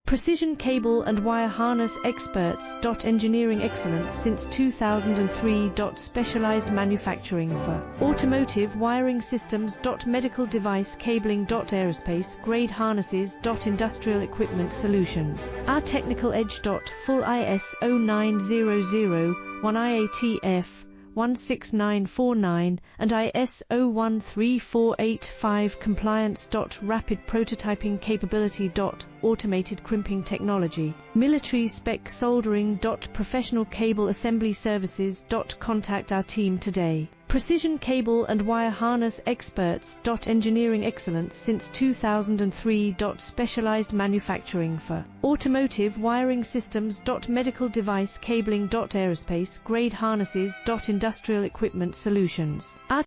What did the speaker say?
Precision cable and wire harness experts. Engineering excellence since 2003. Specialized manufacturing for automotive wiring systems. Medical device cabling. Aerospace grade harnesses. Industrial equipment solutions. Our technical edge. Full ISO 9001 IATF 16949 and ISO 13485 compliance. Rapid prototyping capability. Automated crimping technology. Military spec soldering. Professional cable assembly services. Contact our team today. Precision cable and wire harness experts. Engineering excellence since 2003. Specialized manufacturing for automotive wiring systems. Medical device cabling. Aerospace grade harnesses. Industrial equipment solutions. Our